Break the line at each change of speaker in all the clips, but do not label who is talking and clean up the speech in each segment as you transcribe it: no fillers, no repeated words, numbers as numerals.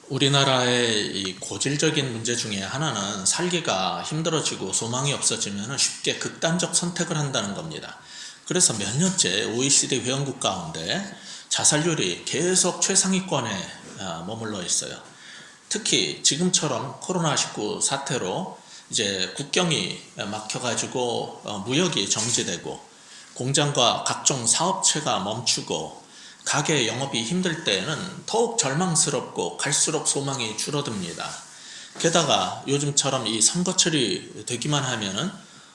우리나라의 이 고질적인 문제 중에 하나는 살기가 힘들어지고 소망이 없어지면 쉽게 극단적 선택을 한다는 겁니다. 그래서 몇 년째 OECD 회원국 가운데 자살률이 계속 최상위권에 머물러 있어요. 특히 지금처럼 코로나19 사태로 이제 국경이 막혀가지고 무역이 정지되고 공장과 각종 사업체가 멈추고 가게 영업이 힘들 때에는 더욱 절망스럽고 갈수록 소망이 줄어듭니다. 게다가 요즘처럼 이 선거철이 되기만 하면은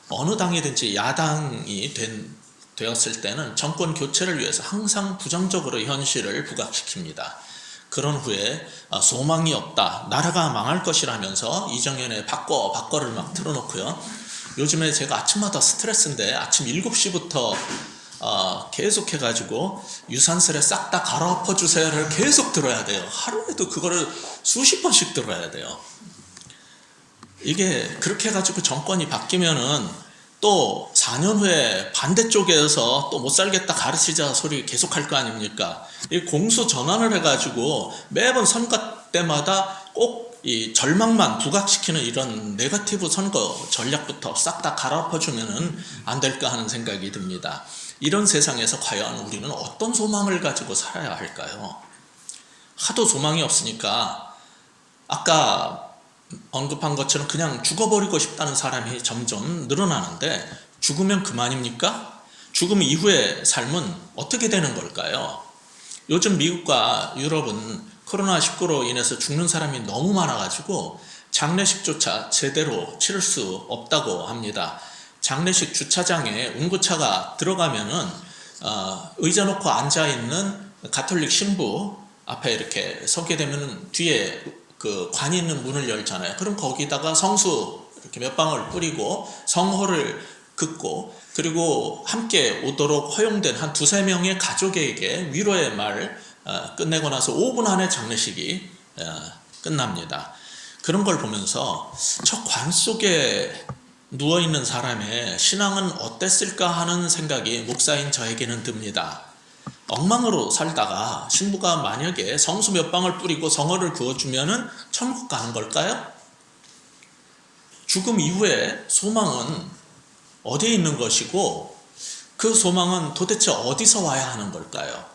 어느 당이든지 야당이 되었을 때는 정권 교체를 위해서 항상 부정적으로 현실을 부각시킵니다. 그런 후에 소망이 없다, 나라가 망할 것이라면서 이정현의 바꿔를 막 틀어놓고요. 요즘에 제가 아침마다 스트레스인데 아침 7시부터 계속 해가지고 유산슬에 싹 다 갈아엎어 주세요를 계속 들어야 돼요. 하루에도 그거를 수십 번씩 들어야 돼요. 이게 그렇게 해가지고 정권이 바뀌면은 또 4년 후에 반대쪽에서 또 못 살겠다 가르치자 소리 계속 할 거 아닙니까? 이 공수 전환을 해가지고 매번 선거 때마다 꼭 이 절망만 부각시키는 이런 네거티브 선거 전략부터 싹 다 갈아엎어 주면은 안 될까 하는 생각이 듭니다. 이런 세상에서 과연 우리는 어떤 소망을 가지고 살아야 할까요? 하도 소망이 없으니까 아까 언급한 것처럼 그냥 죽어버리고 싶다는 사람이 점점 늘어나는데 죽으면 그만입니까? 죽음 이후의 삶은 어떻게 되는 걸까요? 요즘 미국과 유럽은 코로나19로 인해서 죽는 사람이 너무 많아가지고 장례식조차 제대로 치를 수 없다고 합니다. 장례식 주차장에 운구차가 들어가면은 의자 놓고 앉아있는 가톨릭 신부 앞에 이렇게 서게 되면은 뒤에 그 관이 있는 문을 열잖아요. 그럼 거기다가 성수 이렇게 몇 방울 뿌리고 성호를 긋고 그리고 함께 오도록 허용된 한 두세 명의 가족에게 위로의 말 끝내고 나서 5분 안에 장례식이 끝납니다. 그런 걸 보면서 저 관 속에 누워있는 사람의 신앙은 어땠을까 하는 생각이 목사인 저에게는 듭니다. 엉망으로 살다가 신부가 만약에 성수 몇 방울 뿌리고 성어를 그어주면은 천국 가는 걸까요? 죽음 이후에 소망은 어디에 있는 것이고 그 소망은 도대체 어디서 와야 하는 걸까요?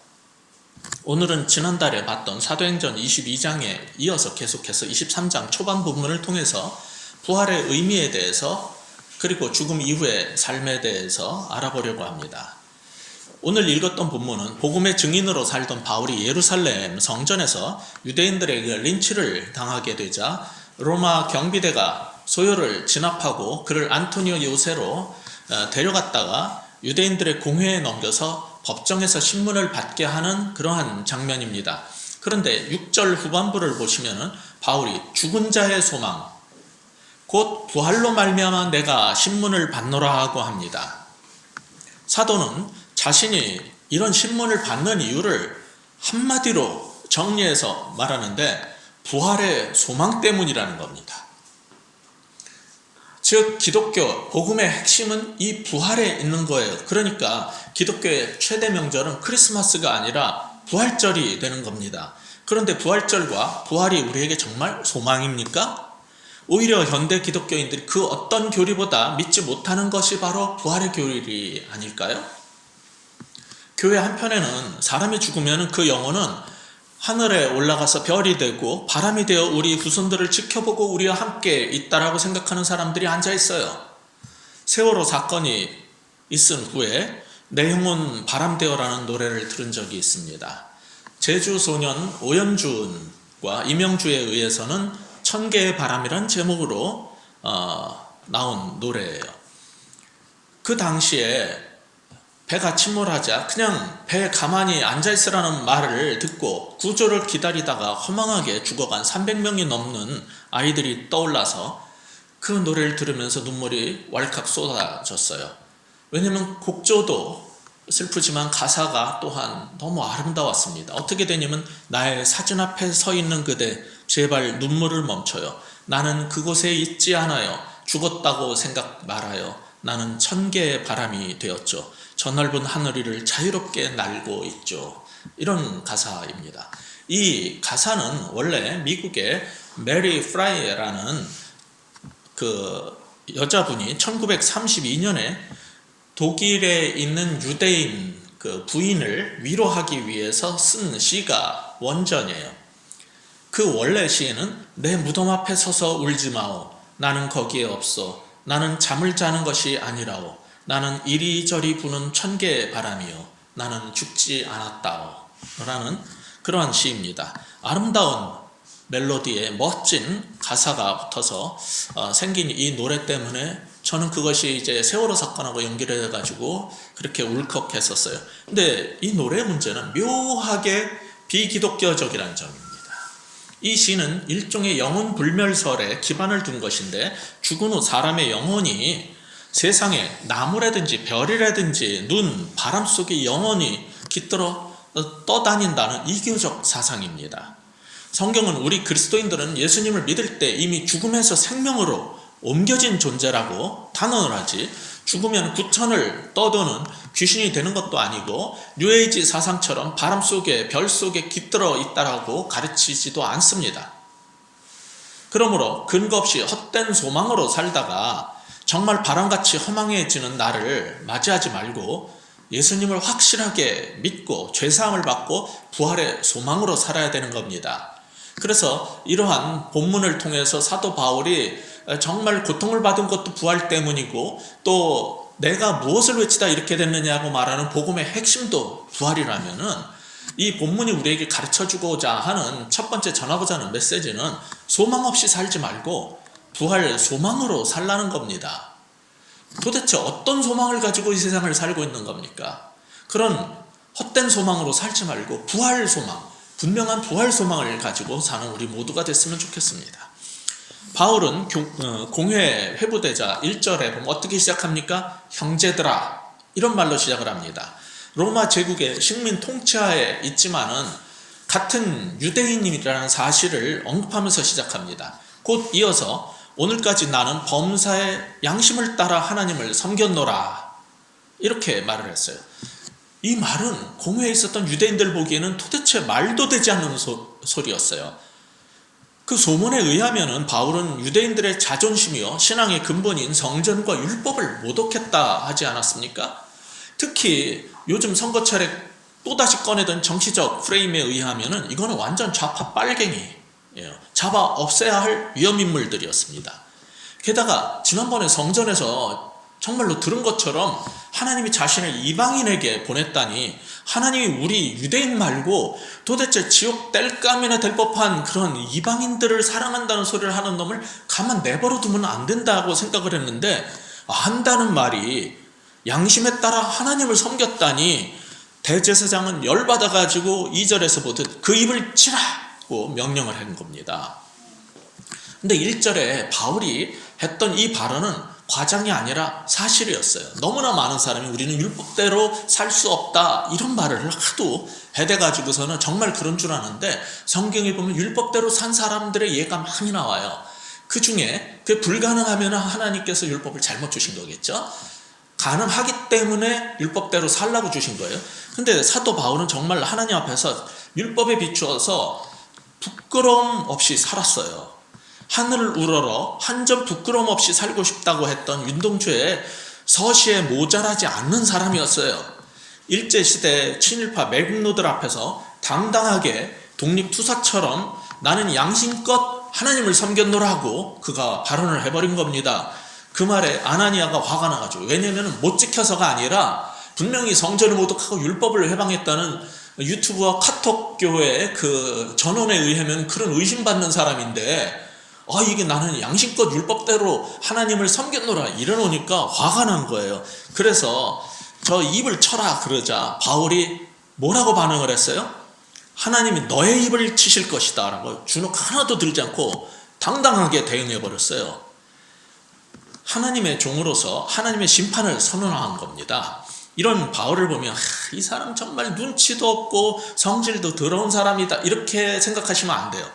오늘은 지난달에 봤던 사도행전 22장에 이어서 계속해서 23장 초반 부분을 통해서 부활의 의미에 대해서 그리고 죽음 이후의 삶에 대해서 알아보려고 합니다. 오늘 읽었던 본문은 복음의 증인으로 살던 바울이 예루살렘 성전에서 유대인들에게 린치를 당하게 되자 로마 경비대가 소요를 진압하고 그를 안토니오 요새로 데려갔다가 유대인들의 공회에 넘겨서 법정에서 신문을 받게 하는 그러한 장면입니다. 그런데 6절 후반부를 보시면은 바울이 죽은 자의 소망 곧 부활로 말미암아 내가 신문을 받노라 하고 합니다. 사도는 자신이 이런 신문을 받는 이유를 한마디로 정리해서 말하는데 부활의 소망 때문이라는 겁니다. 즉 기독교 복음의 핵심은 이 부활에 있는 거예요. 그러니까 기독교의 최대 명절은 크리스마스가 아니라 부활절이 되는 겁니다. 그런데 부활절과 부활이 우리에게 정말 소망입니까? 오히려 현대 기독교인들이 그 어떤 교리보다 믿지 못하는 것이 바로 부활의 교리 아닐까요? 교회 한편에는 사람이 죽으면 그 영혼은 하늘에 올라가서 별이 되고 바람이 되어 우리 후손들을 지켜보고 우리와 함께 있다라고 생각하는 사람들이 앉아 있어요. 세월호 사건이 있은 후에 내 영혼 바람 되어라는 노래를 들은 적이 있습니다. 제주 소년 오연준과 이명주에 의해서는 천개의 바람이란 제목으로 나온 노래예요. 그 당시에 배가 침몰하자 그냥 배에 가만히 앉아있으라는 말을 듣고 구조를 기다리다가 허망하게 죽어간 300명이 넘는 아이들이 떠올라서 그 노래를 들으면서 눈물이 왈칵 쏟아졌어요. 왜냐면 곡조도 슬프지만 가사가 또한 너무 아름다웠습니다. 어떻게 되냐면 나의 사진 앞에 서 있는 그대 제발 눈물을 멈춰요. 나는 그곳에 있지 않아요. 죽었다고 생각 말아요. 나는 천개의 바람이 되었죠. 저 넓은 하늘 위를 자유롭게 날고 있죠. 이런 가사입니다. 이 가사는 원래 미국의 메리 프라이라는 그 여자분이 1932년에 독일에 있는 유대인 그 부인을 위로하기 위해서 쓴 시가 원전이에요. 그 원래 시에는 내 무덤 앞에 서서 울지 마오. 나는 거기에 없어. 나는 잠을 자는 것이 아니라오. 나는 이리저리 부는 천개의 바람이요. 나는 죽지 않았다오. 라는 그러한 시입니다. 아름다운 멜로디에 멋진 가사가 붙어서 생긴 이 노래 때문에 저는 그것이 이제 세월호 사건하고 연결해 가지고 그렇게 울컥했었어요. 근데 이 노래의 문제는 묘하게 비기독교적이라는 점입니다. 이 시는 일종의 영혼 불멸설에 기반을 둔 것인데, 죽은 후 사람의 영혼이 세상에 나무라든지 별이라든지 눈, 바람 속에 영원히 깃들어 떠다닌다는 이교적 사상입니다. 성경은 우리 그리스도인들은 예수님을 믿을 때 이미 죽음에서 생명으로 옮겨진 존재라고 단언을 하지, 죽으면 구천을 떠도는 귀신이 되는 것도 아니고 뉴에이지 사상처럼 바람 속에 별 속에 깃들어 있다라고 가르치지도 않습니다. 그러므로 근거 없이 헛된 소망으로 살다가 정말 바람같이 허망해지는 나를 맞이하지 말고 예수님을 확실하게 믿고 죄사함을 받고 부활의 소망으로 살아야 되는 겁니다. 그래서 이러한 본문을 통해서 사도 바울이 정말 고통을 받은 것도 부활 때문이고, 또 내가 무엇을 외치다 이렇게 됐느냐고 말하는 복음의 핵심도 부활이라면은, 이 본문이 우리에게 가르쳐주고자 하는 첫 번째 전하고자 하는 메시지는 소망 없이 살지 말고 부활 소망으로 살라는 겁니다. 도대체 어떤 소망을 가지고 이 세상을 살고 있는 겁니까? 그런 헛된 소망으로 살지 말고 부활 소망, 분명한 부활 소망을 가지고 사는 우리 모두가 됐으면 좋겠습니다. 바울은 공회 회부되자 1절에 보면 어떻게 시작합니까? 형제들아, 이런 말로 시작을 합니다. 로마 제국의 식민 통치하에 있지만은 같은 유대인이라는 사실을 언급하면서 시작합니다. 곧 이어서 오늘까지 나는 범사의 양심을 따라 하나님을 섬겼노라, 이렇게 말을 했어요. 이 말은 공회에 있었던 유대인들 보기에는 도대체 말도 되지 않는 소리였어요. 그 소문에 의하면은 바울은 유대인들의 자존심이요 신앙의 근본인 성전과 율법을 모독했다 하지 않았습니까? 특히 요즘 선거철에 또다시 꺼내던 정치적 프레임에 의하면은 이거는 완전 좌파 빨갱이예요. 잡아 없애야 할 위험인물들이었습니다. 게다가 지난번에 성전에서 정말로 들은 것처럼 하나님이 자신을 이방인에게 보냈다니, 하나님이 우리 유대인 말고 도대체 지옥 뗄감이나 될 법한 그런 이방인들을 사랑한다는 소리를 하는 놈을 가만 내버려 두면 안 된다고 생각을 했는데, 한다는 말이 양심에 따라 하나님을 섬겼다니, 대제사장은 열받아가지고 2절에서 보듯 그 입을 치라고 명령을 한 겁니다. 근데 1절에 바울이 했던 이 발언은 과장이 아니라 사실이었어요. 너무나 많은 사람이 우리는 율법대로 살 수 없다 이런 말을 하도 해대가지고서는 정말 그런 줄 아는데, 성경에 보면 율법대로 산 사람들의 예가 많이 나와요. 그 중에 그 불가능하면 하나님께서 율법을 잘못 주신 거겠죠. 가능하기 때문에 율법대로 살라고 주신 거예요. 근데 사도 바울은 정말 하나님 앞에서 율법에 비추어서 부끄러움 없이 살았어요. 하늘을 우러러 한 점 부끄러움 없이 살고 싶다고 했던 윤동주의 서시에 모자라지 않는 사람이었어요. 일제시대 친일파 매국노들 앞에서 당당하게 독립투사처럼 나는 양심껏 하나님을 섬겼노라고 그가 발언을 해버린 겁니다. 그 말에 아나니아가 화가 나가지고, 왜냐면 못 지켜서가 아니라 분명히 성전을 모독하고 율법을 해방했다는 유튜브와 카톡교회의 그 전원에 의하면 그런 의심받는 사람인데, 이게 나는 양심껏 율법대로 하나님을 섬겼노라 이러노니까 화가 난 거예요. 그래서 저 입을 쳐라 그러자 바울이 뭐라고 반응을 했어요? 하나님이 너의 입을 치실 것이다 라고 주눅 하나도 들지 않고 당당하게 대응해 버렸어요. 하나님의 종으로서 하나님의 심판을 선언한 겁니다. 이런 바울을 보면 이 사람 정말 눈치도 없고 성질도 더러운 사람이다 이렇게 생각하시면 안 돼요.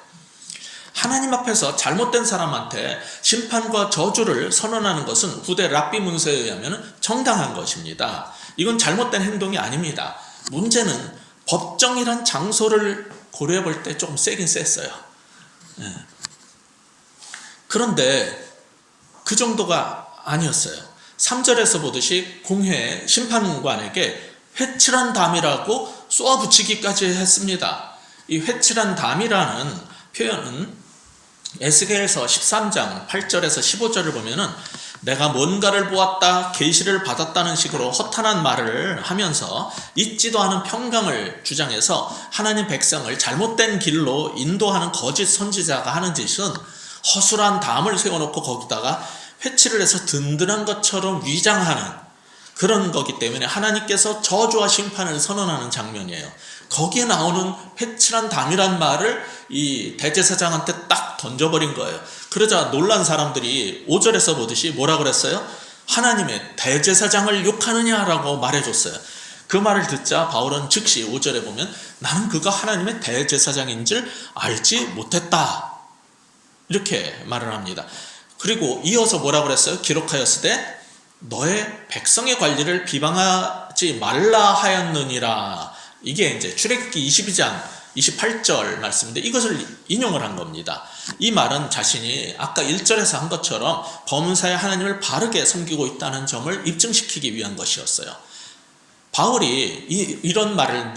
하나님 앞에서 잘못된 사람한테 심판과 저주를 선언하는 것은 후대 랍비 문서에 의하면 정당한 것입니다. 이건 잘못된 행동이 아닙니다. 문제는 법정이란 장소를 고려해 볼 때 조금 세긴 셌어요. 예. 그런데 그 정도가 아니었어요. 3절에서 보듯이 공회 심판관에게 회칠한 담이라고 쏘아붙이기까지 했습니다. 이 회칠한 담이라는 표현은 에스겔서 13장 8절에서 15절을 보면은 내가 뭔가를 보았다, 계시를 받았다는 식으로 허탄한 말을 하면서 있지도 않은 평강을 주장해서 하나님 백성을 잘못된 길로 인도하는 거짓 선지자가 하는 짓은 허술한 담을 세워놓고 거기다가 회칠을 해서 든든한 것처럼 위장하는 그런 거기 때문에 하나님께서 저주와 심판을 선언하는 장면이에요. 거기에 나오는 회칠한 담이란 말을 이 대제사장한테 딱 던져버린 거예요. 그러자 놀란 사람들이 5절에서 보듯이 뭐라 그랬어요? 하나님의 대제사장을 욕하느냐라고 말해줬어요. 그 말을 듣자 바울은 즉시 5절에 보면 나는 그가 하나님의 대제사장인 줄 알지 못했다, 이렇게 말을 합니다. 그리고 이어서 뭐라 그랬어요? 기록하였을 때 너의 백성의 관리를 비방하지 말라 하였느니라. 이게 이제 출애굽기 22장 28절 말씀인데 이것을 인용을 한 겁니다. 이 말은 자신이 아까 1절에서 한 것처럼 범사에 하나님을 바르게 섬기고 있다는 점을 입증시키기 위한 것이었어요. 바울이 이런 말을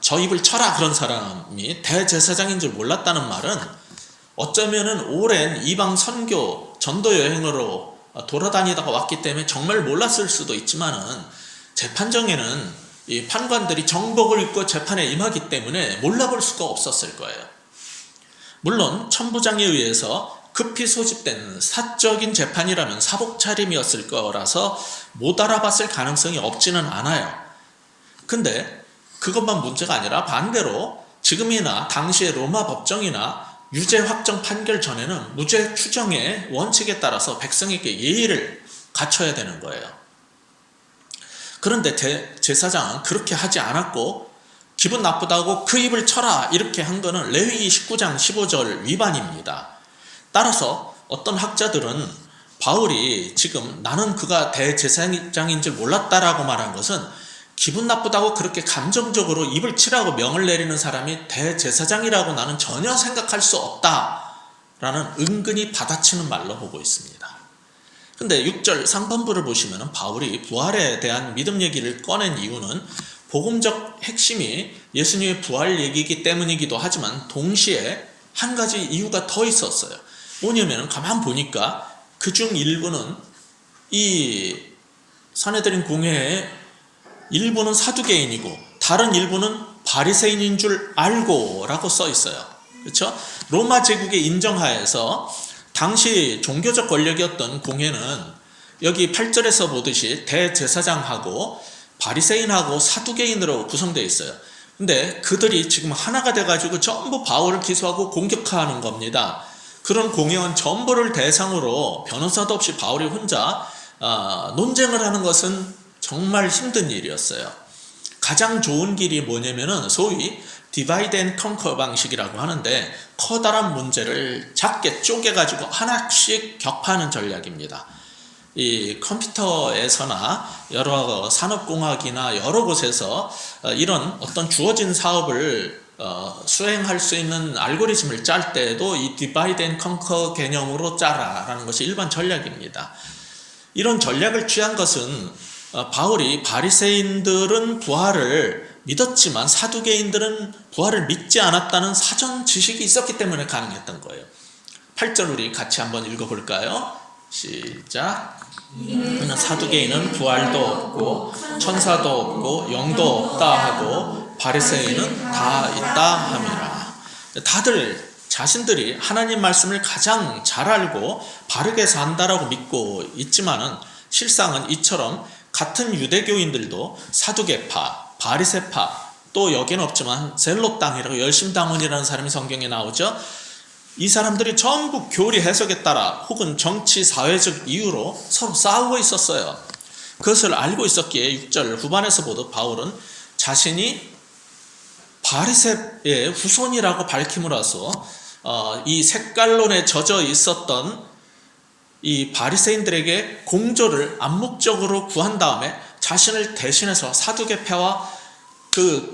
저 입을 쳐라 그런 사람이 대제사장인 줄 몰랐다는 말은 어쩌면은 오랜 이방 선교 전도 여행으로 돌아다니다가 왔기 때문에 정말 몰랐을 수도 있지만은 재판정에는 이 판관들이 정복을 입고 재판에 임하기 때문에 몰라볼 수가 없었을 거예요. 물론 천부장에 의해서 급히 소집된 사적인 재판이라면 사복 차림이었을 거라서 못 알아봤을 가능성이 없지는 않아요. 근데 그것만 문제가 아니라 반대로 지금이나 당시의 로마 법정이나 유죄 확정 판결 전에는 무죄 추정의 원칙에 따라서 백성에게 예의를 갖춰야 되는 거예요. 그런데 제사장은 그렇게 하지 않았고 기분 나쁘다고 그 입을 쳐라 이렇게 한 거는 레위기 19장 15절 위반입니다. 따라서 어떤 학자들은 바울이 지금 나는 그가 대제사장인 줄 몰랐다라고 말한 것은 기분 나쁘다고 그렇게 감정적으로 입을 치라고 명을 내리는 사람이 대제사장이라고 나는 전혀 생각할 수 없다라는 은근히 받아치는 말로 보고 있습니다. 근데 6절 상반부를 보시면 바울이 부활에 대한 믿음 얘기를 꺼낸 이유는 복음적 핵심이 예수님의 부활 얘기이기 때문이기도 하지만 동시에 한 가지 이유가 더 있었어요. 뭐냐면 가만 보니까 그중 일부는 이 산헤드린 공회의 일부는 사두개인이고 다른 일부는 바리새인인 줄 알고 라고 써 있어요. 그렇죠? 로마 제국의 인정하에서 당시 종교적 권력이었던 공회는 여기 8절에서 보듯이 대제사장하고 바리새인하고 사두개인으로 구성되어 있어요. 근데 그들이 지금 하나가 돼가지고 전부 바울을 기소하고 공격하는 겁니다. 그런 공회원 전부를 대상으로 변호사도 없이 바울이 혼자 논쟁을 하는 것은 정말 힘든 일이었어요. 가장 좋은 길이 뭐냐면은 소위 디바이드 앤 컨커 방식이라고 하는데 커다란 문제를 작게 쪼개가지고 하나씩 격파하는 전략입니다. 이 컴퓨터에서나 여러 산업공학이나 여러 곳에서 이런 어떤 주어진 사업을 수행할 수 있는 알고리즘을 짤 때에도 이 디바이드 앤 컨커 개념으로 짜라라는 것이 일반 전략입니다. 이런 전략을 취한 것은 바울이 바리새인들은 부활을 믿었지만 사두개인들은 부활을 믿지 않았다는 사전 지식이 있었기 때문에 가능했던 거예요. 8절 우리 같이 한번 읽어볼까요? 시작. 사두개인은 부활도 없고 천사도 없고 영도 없다 하고 바리새인은 다 있다 함이라. 다들 자신들이 하나님 말씀을 가장 잘 알고 바르게 산다라고 믿고 있지만은 실상은 이처럼 같은 유대교인들도 사두개파, 바리새파, 또 여기는 없지만 셀롯당이라고 열심당원이라는 사람이 성경에 나오죠. 이 사람들이 전부 교리 해석에 따라 혹은 정치 사회적 이유로 서로 싸우고 있었어요. 그것을 알고 있었기에 6절 후반에서 보듯 바울은 자신이 바리새의 후손이라고 밝힘으로써 이 색깔론에 젖어 있었던 이 바리새인들에게 공조를 암묵적으로 구한 다음에 자신을 대신해서 사두개파와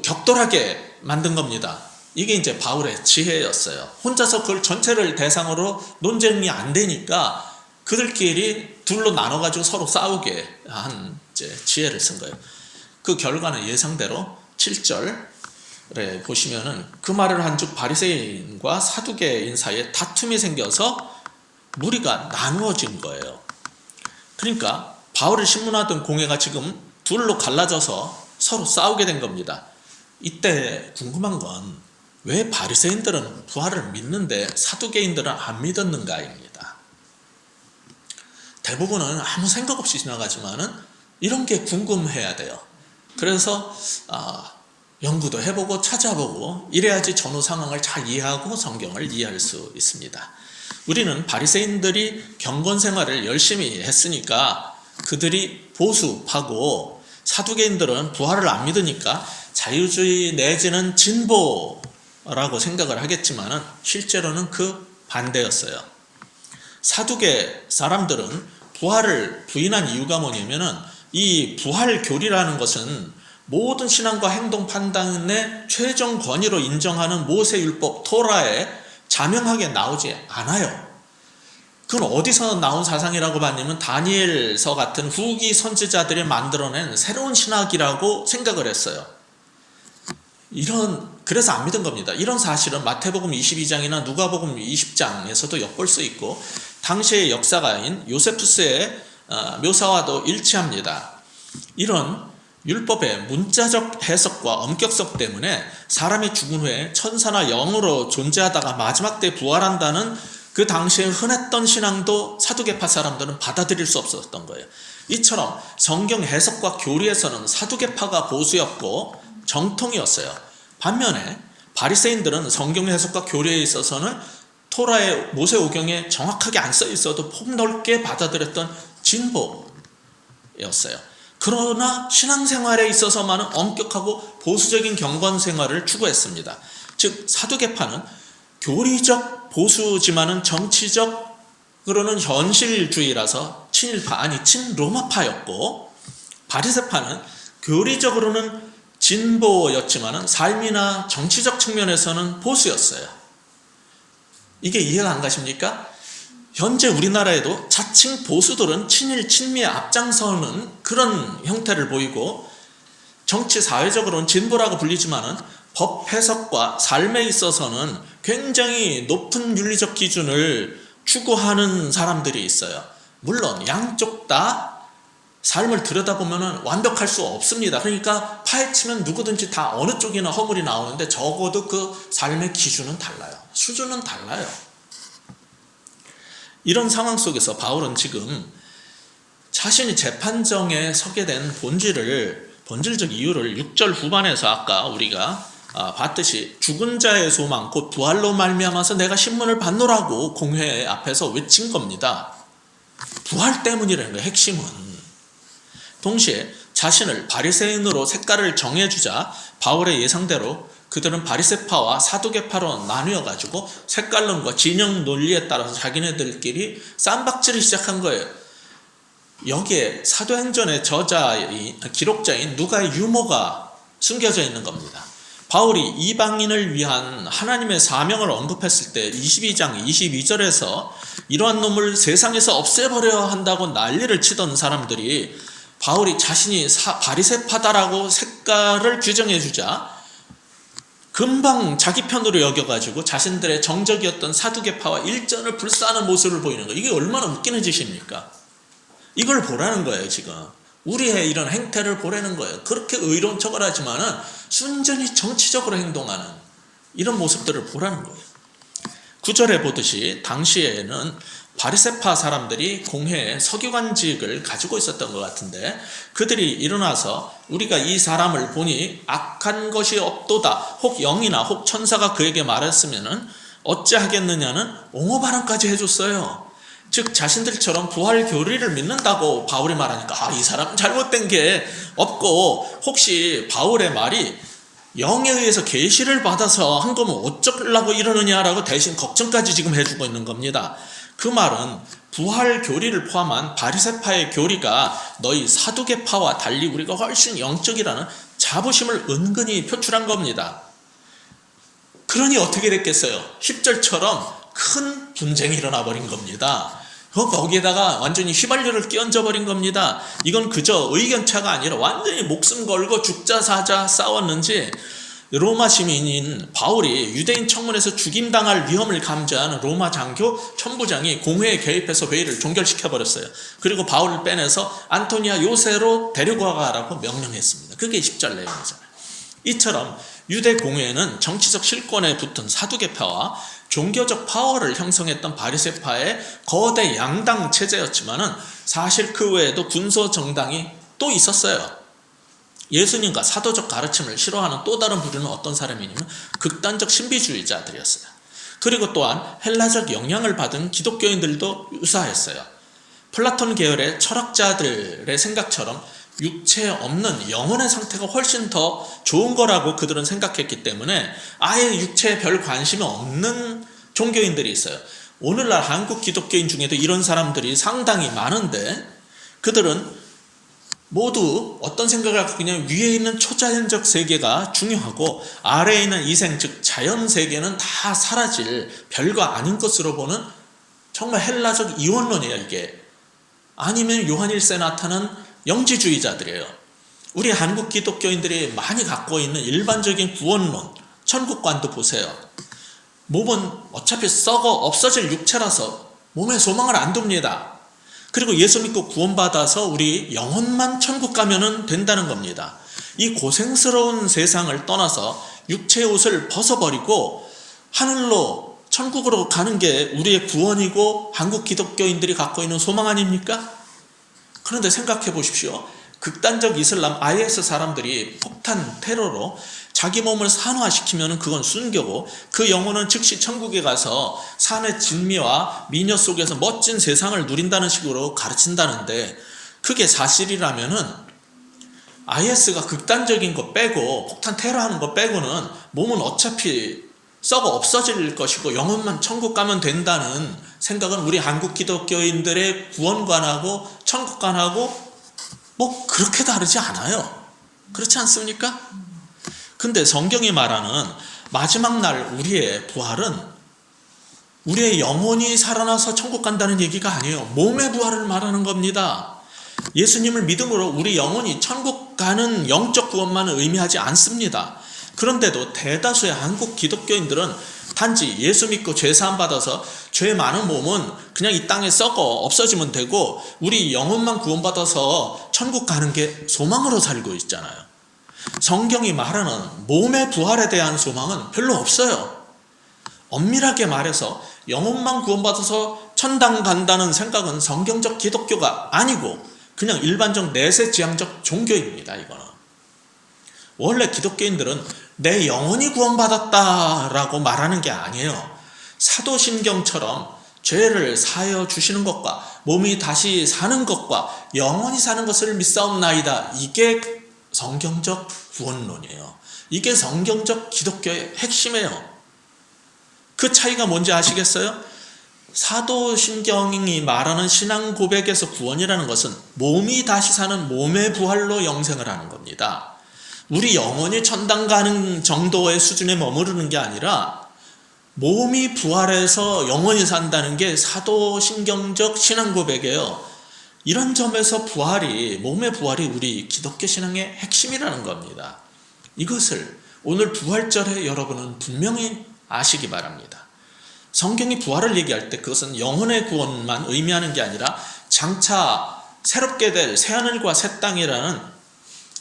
격돌하게 만든 겁니다. 이게 이제 바울의 지혜였어요. 혼자서 그걸 전체를 대상으로 논쟁이 안 되니까 그들끼리 둘로 나눠가지고 서로 싸우게 한 이제 지혜를 쓴 거예요. 그 결과는 예상대로 7절에 보시면은 그 말을 한즉 바리새인과 사두개인 사이에 다툼이 생겨서 무리가 나누어진 거예요. 그러니까 바울을 신문하던 공회가 지금 둘로 갈라져서 서로 싸우게 된 겁니다. 이때 궁금한 건 왜 바리새인들은 부활을 믿는데 사두개인들은 안 믿었는가입니다. 대부분은 아무 생각 없이 지나가지만은 이런 게 궁금해야 돼요. 그래서 연구도 해보고 찾아보고 이래야지 전후 상황을 잘 이해하고 성경을 이해할 수 있습니다. 우리는 바리새인들이 경건 생활을 열심히 했으니까 그들이 보수파고 사두개인들은 부활을 안 믿으니까 자유주의 내지는 진보라고 생각을 하겠지만은 실제로는 그 반대였어요. 사두개 사람들은 부활을 부인한 이유가 뭐냐면은 이 부활 교리라는 것은 모든 신앙과 행동 판단의 최종 권위로 인정하는 모세율법 토라에 자명하게 나오지 않아요. 그건 어디서 나온 사상이라고 봤냐면 다니엘서 같은 후기 선지자들이 만들어낸 새로운 신학이라고 생각을 했어요. 그래서 안 믿은 겁니다. 이런 사실은 마태복음 22장이나 누가복음 20장에서도 엿볼 수 있고 당시의 역사가인 요세푸스의 묘사와도 일치합니다. 이런 율법의 문자적 해석과 엄격성 때문에 사람이 죽은 후에 천사나 영으로 존재하다가 마지막 때 부활한다는 그 당시에 흔했던 신앙도 사두개파 사람들은 받아들일 수 없었던 거예요. 이처럼 성경 해석과 교리에서는 사두개파가 보수였고 정통이었어요. 반면에 바리새인들은 성경 해석과 교리에 있어서는 토라의 모세오경에 정확하게 안 써 있어도 폭넓게 받아들였던 진보였어요. 그러나 신앙생활에 있어서만은 엄격하고 보수적인 경건 생활을 추구했습니다. 즉 사두개파는 교리적 보수지만은 정치적으로는 현실주의라서 친일파 친로마파였고 바리새파는 교리적으로는 진보였지만은 삶이나 정치적 측면에서는 보수였어요. 이게 이해가 안 가십니까? 현재 우리나라에도 자칭 보수들은 친일 친미에 앞장서는 그런 형태를 보이고 정치 사회적으로는 진보라고 불리지만은 법 해석과 삶에 있어서는 굉장히 높은 윤리적 기준을 추구하는 사람들이 있어요. 물론 양쪽 다 삶을 들여다보면 완벽할 수 없습니다. 그러니까 파헤치면 누구든지 다 어느 쪽이나 허물이 나오는데 적어도 그 삶의 기준은 달라요. 수준은 달라요. 이런 상황 속에서 바울은 지금 자신이 재판정에 서게 된 본질적 이유를 6절 후반에서 아까 우리가 봤듯이 죽은 자의 소망 곧 부활로 말미암아서 내가 신문을 받노라고 공회 앞에서 외친 겁니다. 부활 때문이라는 거예요. 핵심은. 동시에 자신을 바리새인으로 색깔을 정해주자 바울의 예상대로 그들은 바리새파와 사두개파로 나뉘어가지고 색깔론과 진영 논리에 따라서 자기네들끼리 쌈박질을 시작한 거예요. 여기에 사도행전의 기록자인 누가의 유머가 숨겨져 있는 겁니다. 바울이 이방인을 위한 하나님의 사명을 언급했을 때 22장 22절에서 이러한 놈을 세상에서 없애버려야 한다고 난리를 치던 사람들이 바울이 자신이 바리새파다라고 색깔을 규정해 주자 금방 자기 편으로 여겨가지고 자신들의 정적이었던 사두개파와 일전을 불사하는 모습을 보이는 거예요. 이게 얼마나 웃기는 짓입니까? 이걸 보라는 거예요. 지금 우리의 이런 행태를 보라는 거예요. 그렇게 의로운 척을 하지만은 순전히 정치적으로 행동하는 이런 모습들을 보라는 거예요. 9절에 보듯이 당시에는 바리새파 사람들이 공회에 서기관직을 가지고 있었던 것 같은데 그들이 일어나서 우리가 이 사람을 보니 악한 것이 없도다 혹 영이나 혹 천사가 그에게 말했으면은 어찌하겠느냐는 옹호발언까지 해줬어요. 즉 자신들처럼 부활 교리를 믿는다고 바울이 말하니까 이 사람은 잘못된 게 없고 혹시 바울의 말이 영에 의해서 계시를 받아서 한 거면 어쩌려고 이러느냐라고 대신 걱정까지 지금 해주고 있는 겁니다. 그 말은 부활 교리를 포함한 바리새파의 교리가 너희 사두개파와 달리 우리가 훨씬 영적이라는 자부심을 은근히 표출한 겁니다. 그러니 어떻게 됐겠어요? 10절처럼 큰 분쟁이 일어나 버린 겁니다. 거기에다가 완전히 휘발유를 끼얹어 버린 겁니다. 이건 그저 의견차가 아니라 완전히 목숨 걸고 죽자 사자 싸웠는지 로마 시민인 바울이 유대인 청문회에서 죽임당할 위험을 감지한 로마 장교 천부장이 공회에 개입해서 회의를 종결시켜 버렸어요. 그리고 바울을 빼내서 안토니아 요새로 데려가라고 명령했습니다. 그게 10절 내용이잖아요. 이처럼 유대 공회에는 정치적 실권에 붙은 사두개파와 종교적 파워를 형성했던 바리새파의 거대 양당 체제였지만은 사실 그 외에도 군소 정당이 또 있었어요. 예수님과 사도적 가르침을 싫어하는 또 다른 부류는 어떤 사람이냐면 극단적 신비주의자들이었어요. 그리고 또한 헬라적 영향을 받은 기독교인들도 유사했어요. 플라톤 계열의 철학자들의 생각처럼 육체 없는 영혼의 상태가 훨씬 더 좋은 거라고 그들은 생각했기 때문에 아예 육체에 별 관심이 없는 종교인들이 있어요. 오늘날 한국 기독교인 중에도 이런 사람들이 상당히 많은데 그들은 모두 어떤 생각을 갖고 그냥 위에 있는 초자연적 세계가 중요하고 아래에 있는 이생 즉 자연 세계는 다 사라질 별거 아닌 것으로 보는 정말 헬라적 이원론이에요. 이게 아니면 요한 1세에 나타난 영지주의자들이에요. 우리 한국 기독교인들이 많이 갖고 있는 일반적인 구원론, 천국관도 보세요. 몸은 어차피 썩어 없어질 육체라서 몸에 소망을 안 둡니다. 그리고 예수 믿고 구원받아서 우리 영혼만 천국 가면 된다는 겁니다. 이 고생스러운 세상을 떠나서 육체의 옷을 벗어버리고 하늘로 천국으로 가는 게 우리의 구원이고 한국 기독교인들이 갖고 있는 소망 아닙니까? 그런데 생각해 보십시오. 극단적 이슬람 IS 사람들이 폭탄 테러로 자기 몸을 산화시키면 그건 순교고 그 영혼은 즉시 천국에 가서 산의 진미와 미녀 속에서 멋진 세상을 누린다는 식으로 가르친다는데 그게 사실이라면은 IS가 극단적인 거 빼고 폭탄 테러하는 거 빼고는 몸은 어차피 썩어 없어질 것이고 영혼만 천국 가면 된다는 생각은 우리 한국 기독교인들의 구원관하고 천국관하고 뭐 그렇게 다르지 않아요. 그렇지 않습니까? 근데 성경이 말하는 마지막 날 우리의 부활은 우리의 영혼이 살아나서 천국 간다는 얘기가 아니에요. 몸의 부활을 말하는 겁니다. 예수님을 믿음으로 우리 영혼이 천국 가는 영적 구원만 의미하지 않습니다. 그런데도 대다수의 한국 기독교인들은 단지 예수 믿고 죄 사함 받아서 죄 많은 몸은 그냥 이 땅에 썩어 없어지면 되고 우리 영혼만 구원받아서 천국 가는 게 소망으로 살고 있잖아요. 성경이 말하는 몸의 부활에 대한 소망은 별로 없어요. 엄밀하게 말해서 영혼만 구원받아서 천당 간다는 생각은 성경적 기독교가 아니고 그냥 일반적 내세지향적 종교입니다. 이거는 원래 기독교인들은 내 영혼이 구원받았다라고 말하는 게 아니에요. 사도신경처럼 죄를 사하여 주시는 것과 몸이 다시 사는 것과 영원히 사는 것을 믿사옵나이다. 이게 성경적 구원론이에요. 이게 성경적 기독교의 핵심이에요. 그 차이가 뭔지 아시겠어요? 사도신경이 말하는 신앙 고백에서 구원이라는 것은 몸이 다시 사는 몸의 부활로 영생을 하는 겁니다. 우리 영혼이 천당 가는 정도의 수준에 머무르는 게 아니라 몸이 부활해서 영원히 산다는 게 사도신경적 신앙 고백이에요. 이런 점에서 부활이, 몸의 부활이 우리 기독교 신앙의 핵심이라는 겁니다. 이것을 오늘 부활절에 여러분은 분명히 아시기 바랍니다. 성경이 부활을 얘기할 때 그것은 영혼의 구원만 의미하는 게 아니라 장차 새롭게 될 새하늘과 새 땅이라는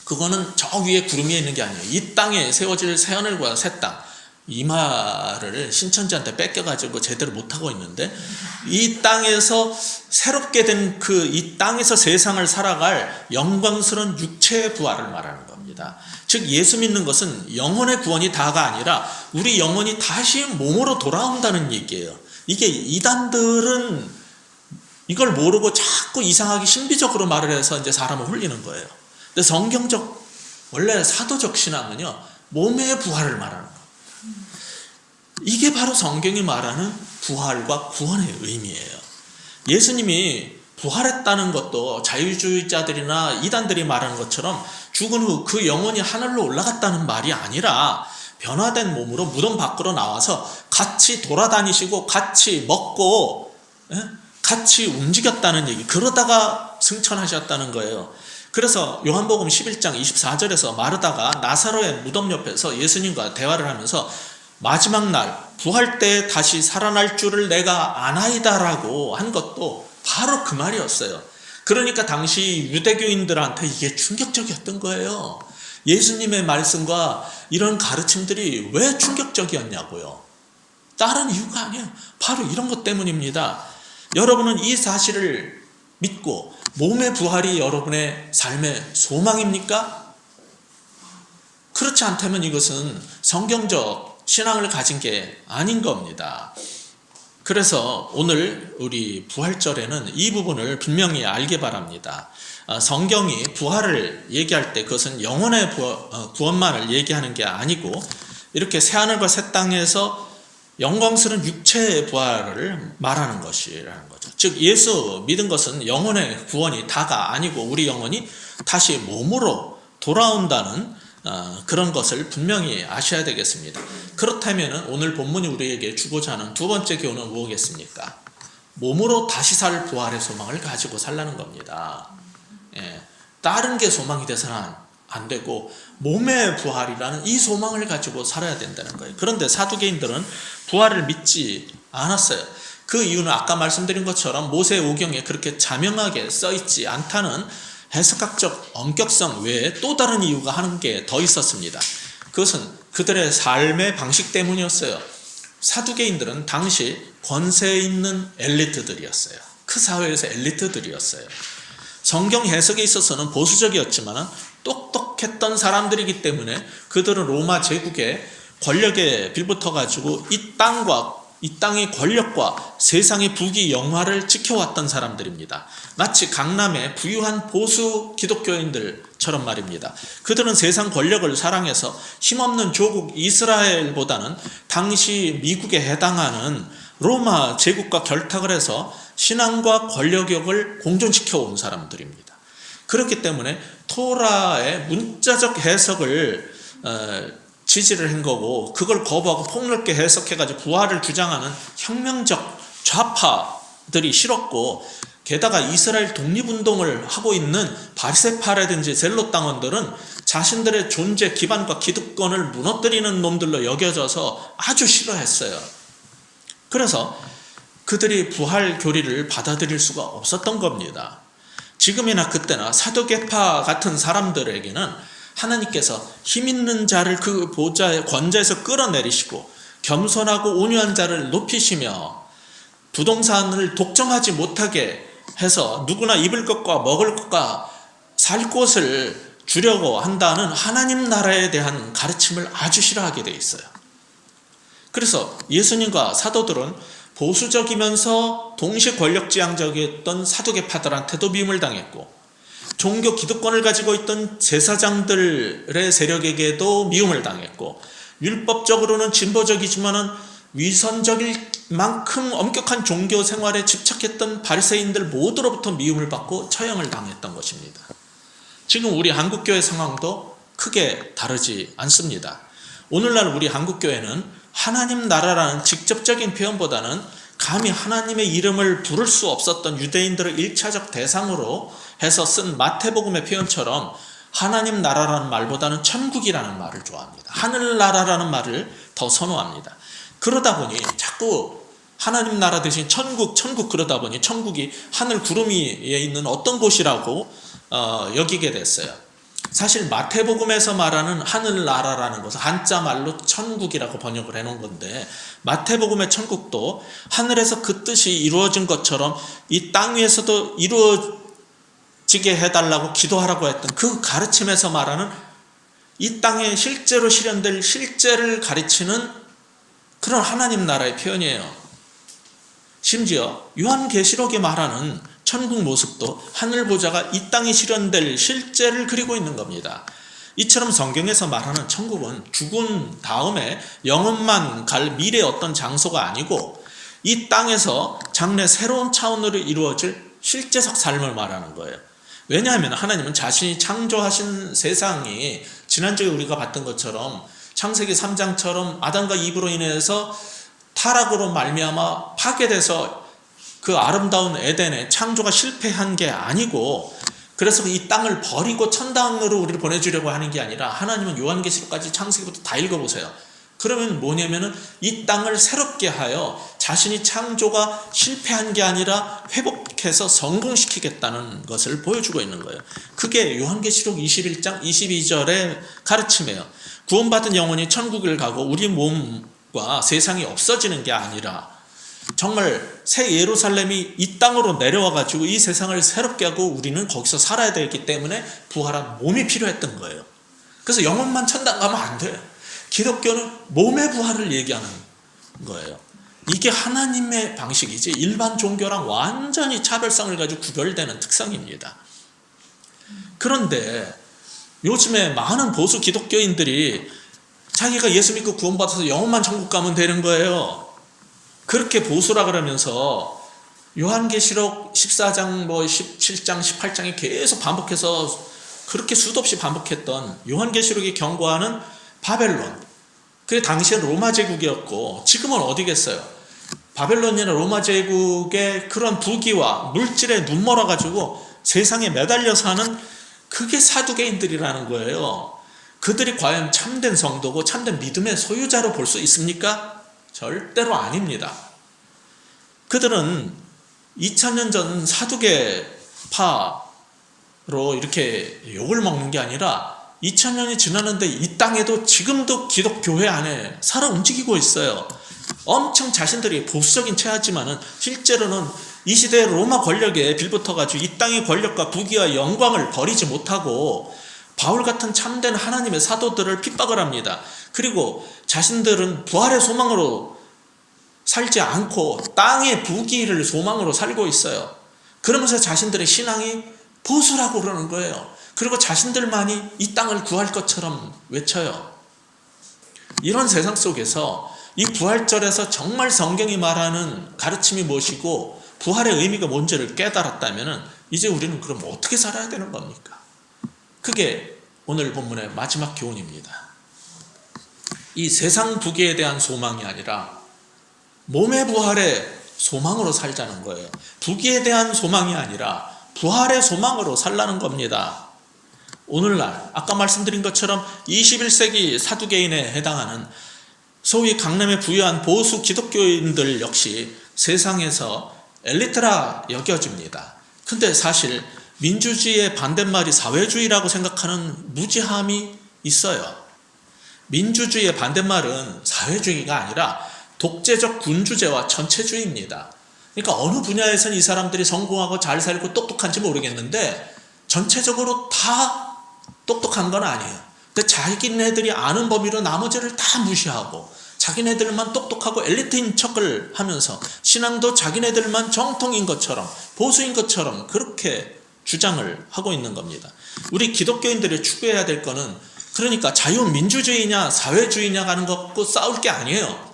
그거는 저 위에 구름이 있는 게 아니에요. 이 땅에 세워질 새하늘과 새 땅. 이 말을 신천지한테 뺏겨가지고 제대로 못하고 있는데 이 땅에서 새롭게 된 그 이 땅에서 세상을 살아갈 영광스러운 육체의 부활을 말하는 겁니다. 즉 예수 믿는 것은 영혼의 구원이 다가 아니라 우리 영혼이 다시 몸으로 돌아온다는 얘기예요. 이게 이단들은 이걸 모르고 자꾸 이상하게 신비적으로 말을 해서 이제 사람을 홀리는 거예요. 근데 성경적 원래 사도적 신앙은요 몸의 부활을 말하는 거예요. 이게 바로 성경이 말하는 부활과 구원의 의미예요. 예수님이 부활했다는 것도 자유주의자들이나 이단들이 말하는 것처럼 죽은 후 그 영혼이 하늘로 올라갔다는 말이 아니라 변화된 몸으로 무덤 밖으로 나와서 같이 돌아다니시고 같이 먹고 같이 움직였다는 얘기. 그러다가 승천하셨다는 거예요. 그래서 요한복음 11장 24절에서 마르다가 나사로의 무덤 옆에서 예수님과 대화를 하면서 마지막 날 부활 때 다시 살아날 줄을 내가 아나이다라고 한 것도 바로 그 말이었어요. 그러니까 당시 유대교인들한테 이게 충격적이었던 거예요. 예수님의 말씀과 이런 가르침들이 왜 충격적이었냐고요. 다른 이유가 아니에요. 바로 이런 것 때문입니다. 여러분은 이 사실을 믿고 몸의 부활이 여러분의 삶의 소망입니까? 그렇지 않다면 이것은 성경적 신앙을 가진 게 아닌 겁니다. 그래서 오늘 우리 부활절에는 이 부분을 분명히 알게 바랍니다. 성경이 부활을 얘기할 때 그것은 영혼의 구원만을 얘기하는 게 아니고 이렇게 새하늘과 새 땅에서 영광스러운 육체의 부활을 말하는 것이라는 거죠. 즉 예수 믿은 것은 영혼의 구원이 다가 아니고 우리 영혼이 다시 몸으로 돌아온다는 그런 것을 분명히 아셔야 되겠습니다. 그렇다면 오늘 본문이 우리에게 주고자 하는 두 번째 교훈은 무엇이겠습니까? 몸으로 다시 살 부활의 소망을 가지고 살라는 겁니다. 다른 게 소망이 돼서는 안 되고 몸의 부활이라는 이 소망을 가지고 살아야 된다는 거예요. 그런데 사두개인들은 부활을 믿지 않았어요. 그 이유는 아까 말씀드린 것처럼 모세 오경에 그렇게 자명하게 써있지 않다는 해석학적 엄격성 외에 또 다른 이유가 한 개 더 있었습니다. 그것은 그들의 삶의 방식 때문이었어요. 사두개인들은 당시 권세 있는 엘리트들이었어요. 그 사회에서 엘리트들이었어요. 성경 해석에 있어서는 보수적이었지만 똑똑했던 사람들이기 때문에 그들은 로마 제국의 권력에 빌붙어가지고 이 땅의 권력과 세상의 부귀 영화를 지켜왔던 사람들입니다. 마치 강남의 부유한 보수 기독교인들처럼 말입니다. 그들은 세상 권력을 사랑해서 힘없는 조국 이스라엘보다는 당시 미국에 해당하는 로마 제국과 결탁을 해서 신앙과 권력욕을 공존시켜 온 사람들입니다. 그렇기 때문에 토라의 문자적 해석을 지지를 한 거고 그걸 거부하고 폭넓게 해석해가지고 부활을 주장하는 혁명적 좌파들이 싫었고 게다가 이스라엘 독립운동을 하고 있는 바리새파라든지 젤롯 당원들은 자신들의 존재 기반과 기득권을 무너뜨리는 놈들로 여겨져서 아주 싫어했어요. 그래서 그들이 부활 교리를 받아들일 수가 없었던 겁니다. 지금이나 그때나 사두개파 같은 사람들에게는 하나님께서 힘 있는 자를 그 보좌의 권좌에서 끌어내리시고 겸손하고 온유한 자를 높이시며 부동산을 독점하지 못하게 해서 누구나 입을 것과 먹을 것과 살 곳을 주려고 한다는 하나님 나라에 대한 가르침을 아주 싫어하게 돼 있어요. 그래서 예수님과 사도들은 보수적이면서 동시에 권력지향적이었던 사두개파들한테도 미움을 당했고 종교 기득권을 가지고 있던 제사장들의 세력에게도 미움을 당했고 율법적으로는 진보적이지만은 위선적일 만큼 엄격한 종교 생활에 집착했던 바리새인들 모두로부터 미움을 받고 처형을 당했던 것입니다. 지금 우리 한국교회 상황도 크게 다르지 않습니다. 오늘날 우리 한국교회는 하나님 나라라는 직접적인 표현보다는 감히 하나님의 이름을 부를 수 없었던 유대인들을 1차적 대상으로 해서 쓴 마태복음의 표현처럼 하나님 나라라는 말보다는 천국이라는 말을 좋아합니다. 하늘나라라는 말을 더 선호합니다. 그러다 보니 자꾸 하나님 나라 대신 천국 그러다 보니 천국이 하늘 구름 위에 있는 어떤 곳이라고 여기게 됐어요. 사실 마태복음에서 말하는 하늘나라라는 것은 한자말로 천국이라고 번역을 해놓은 건데 마태복음의 천국도 하늘에서 그 뜻이 이루어진 것처럼 이 땅 위에서도 이루어지게 해달라고 기도하라고 했던 그 가르침에서 말하는 이 땅에 실제로 실현될 실제를 가르치는 그런 하나님 나라의 표현이에요. 심지어 요한계시록에 말하는 천국 모습도 하늘 보좌가 이 땅에 실현될 실제를 그리고 있는 겁니다. 이처럼 성경에서 말하는 천국은 죽은 다음에 영원만 갈 미래의 어떤 장소가 아니고 이 땅에서 장래 새로운 차원으로 이루어질 실제적 삶을 말하는 거예요. 왜냐하면 하나님은 자신이 창조하신 세상이 지난주에 우리가 봤던 것처럼 창세기 3장처럼 아담과 이브로 인해서 타락으로 말미암아 파괴돼서 그 아름다운 에덴에 창조가 실패한 게 아니고, 그래서 이 땅을 버리고 천당으로 우리를 보내주려고 하는 게 아니라, 하나님은 요한계시록까지 창세기부터 다 읽어보세요. 그러면 뭐냐면은 이 땅을 새롭게 하여 자신이 창조가 실패한 게 아니라 회복해서 성공시키겠다는 것을 보여주고 있는 거예요. 그게 요한계시록 21장 22절의 가르침이에요. 구원받은 영혼이 천국을 가고 우리 몸과 세상이 없어지는 게 아니라 정말 새 예루살렘이 이 땅으로 내려와 가지고 이 세상을 새롭게 하고 우리는 거기서 살아야 되기 때문에 부활한 몸이 필요했던 거예요. 그래서 영혼만 천당 가면 안 돼요. 기독교는 몸의 부활을 얘기하는 거예요. 이게 하나님의 방식이지 일반 종교랑 완전히 차별성을 가지고 구별되는 특성입니다. 그런데 요즘에 많은 보수 기독교인들이 자기가 예수 믿고 구원받아서 영혼만 천국 가면 되는 거예요. 그렇게 보수라 그러면서 요한계시록 14장, 17장, 18장에 계속 반복해서 그렇게 수도 없이 반복했던 요한계시록이 경고하는 바벨론. 그게 당시엔 로마 제국이었고 지금은 어디겠어요? 바벨론이나 로마 제국의 그런 부귀와 물질에 눈멀어가지고 세상에 매달려 사는 그게 사두개인들이라는 거예요. 그들이 과연 참된 성도고 참된 믿음의 소유자로 볼 수 있습니까? 절대로 아닙니다. 그들은 2000년 전 사두개파로 이렇게 욕을 먹는 게 아니라 2000년이 지났는데 이 땅에도 지금도 기독교회 안에 살아 움직이고 있어요. 엄청 자신들이 보수적인 체하지만은 실제로는 이 시대의 로마 권력에 빌붙어가지고 이 땅의 권력과 부귀와 영광을 버리지 못하고 바울 같은 참된 하나님의 사도들을 핍박을 합니다. 그리고 자신들은 부활의 소망으로 살지 않고 땅의 부귀를 소망으로 살고 있어요. 그러면서 자신들의 신앙이 보수라고 그러는 거예요. 그리고 자신들만이 이 땅을 구할 것처럼 외쳐요. 이런 세상 속에서 이 부활절에서 정말 성경이 말하는 가르침이 무엇이고 부활의 의미가 뭔지를 깨달았다면 이제 우리는 그럼 어떻게 살아야 되는 겁니까? 그게 오늘 본문의 마지막 교훈입니다. 이 세상 부귀에 대한 소망이 아니라 몸의 부활의 소망으로 살자는 거예요. 부귀에 대한 소망이 아니라 부활의 소망으로 살라는 겁니다. 오늘날 아까 말씀드린 것처럼 21세기 사두개인에 해당하는 소위 강남에 부유한 보수 기독교인들 역시 세상에서 엘리트라 여겨집니다. 근데 사실 민주주의의 반대말이 사회주의라고 생각하는 무지함이 있어요. 민주주의의 반대말은 사회주의가 아니라 독재적 군주제와 전체주의입니다. 그러니까 어느 분야에서는 이 사람들이 성공하고 잘 살고 똑똑한지 모르겠는데 전체적으로 다 똑똑한 건 아니에요. 근데 자기네들이 아는 범위로 나머지를 다 무시하고 자기네들만 똑똑하고 엘리트인 척을 하면서 신앙도 자기네들만 정통인 것처럼 보수인 것처럼 그렇게 주장을 하고 있는 겁니다. 우리 기독교인들이 추구해야 될 거는 그러니까 자유민주주의냐 사회주의냐 하는 것 갖고 싸울 게 아니에요.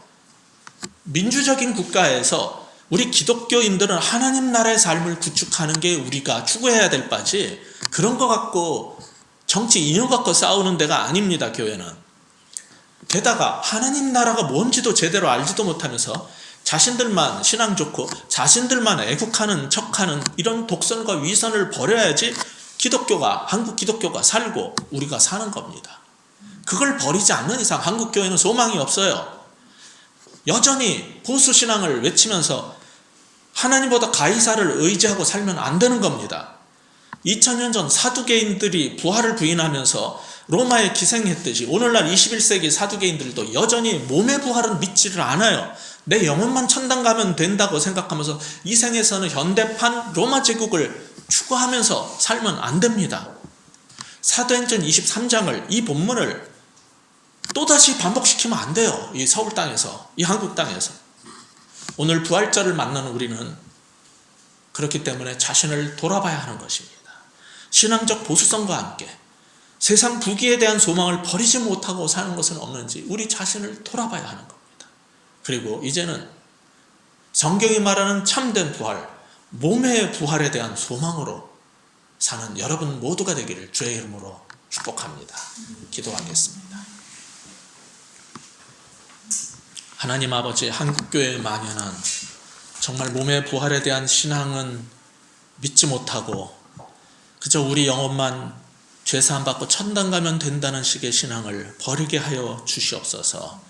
민주적인 국가에서 우리 기독교인들은 하나님 나라의 삶을 구축하는 게 우리가 추구해야 될 바지 그런 거 갖고 정치 이념 갖고 싸우는 데가 아닙니다. 교회는. 게다가 하나님 나라가 뭔지도 제대로 알지도 못하면서 자신들만 신앙 좋고 자신들만 애국하는 척하는 이런 독선과 위선을 버려야지 기독교가 한국 기독교가 살고 우리가 사는 겁니다. 그걸 버리지 않는 이상 한국 교회는 소망이 없어요. 여전히 보수 신앙을 외치면서 하나님보다 가이사를 의지하고 살면 안 되는 겁니다. 2000년 전 사두개인들이 부활을 부인하면서 로마에 기생했듯이 오늘날 21세기 사두개인들도 여전히 몸의 부활은 믿지를 않아요. 내 영혼만 천당 가면 된다고 생각하면서 이 생에서는 현대판 로마 제국을 추구하면서 살면 안 됩니다. 사도행전 23장을 이 본문을 또다시 반복시키면 안 돼요. 이 서울 땅에서, 이 한국 땅에서. 오늘 부활절을 만나는 우리는 그렇기 때문에 자신을 돌아봐야 하는 것입니다. 신앙적 보수성과 함께 세상 부귀에 대한 소망을 버리지 못하고 사는 것은 없는지 우리 자신을 돌아봐야 하는 겁니다. 그리고 이제는 성경이 말하는 참된 부활, 몸의 부활에 대한 소망으로 사는 여러분 모두가 되기를 주의 이름으로 축복합니다. 기도하겠습니다. 하나님 아버지, 한국교회에 만연한 정말 몸의 부활에 대한 신앙은 믿지 못하고 그저 우리 영혼만 죄사함 받고 천당 가면 된다는 식의 신앙을 버리게 하여 주시옵소서.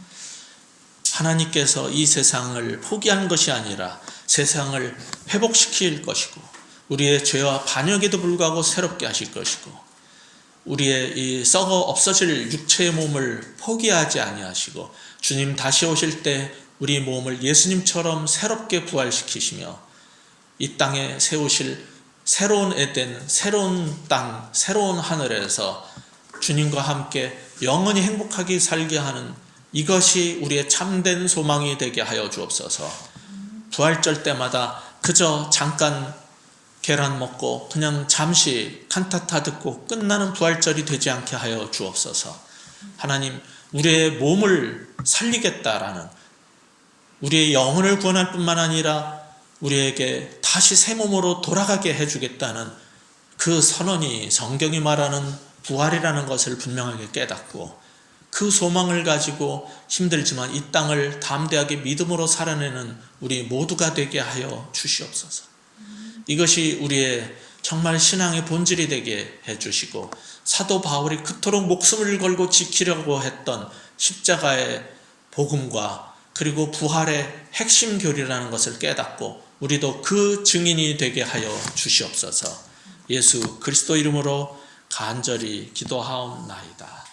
하나님께서 이 세상을 포기한 것이 아니라 세상을 회복시킬 것이고 우리의 죄와 반역에도 불구하고 새롭게 하실 것이고 우리의 이 썩어 없어질 육체의 몸을 포기하지 아니하시고 주님 다시 오실 때 우리 몸을 예수님처럼 새롭게 부활시키시며 이 땅에 세우실 새로운 에덴, 새로운 땅, 새로운 하늘에서 주님과 함께 영원히 행복하게 살게 하는 이것이 우리의 참된 소망이 되게 하여 주옵소서. 부활절 때마다 그저 잠깐 계란 먹고 그냥 잠시 칸타타 듣고 끝나는 부활절이 되지 않게 하여 주옵소서. 하나님, 우리의 몸을 살리겠다라는, 우리의 영혼을 구원할 뿐만 아니라 우리에게 다시 새 몸으로 돌아가게 해주겠다는 그 선언이 성경이 말하는 부활이라는 것을 분명하게 깨닫고 그 소망을 가지고 힘들지만 이 땅을 담대하게 믿음으로 살아내는 우리 모두가 되게 하여 주시옵소서. 이것이 우리의 정말 신앙의 본질이 되게 해주시고 사도 바울이 그토록 목숨을 걸고 지키려고 했던 십자가의 복음과 그리고 부활의 핵심 교리라는 것을 깨닫고 우리도 그 증인이 되게 하여 주시옵소서. 예수 그리스도 이름으로 간절히 기도하옵나이다.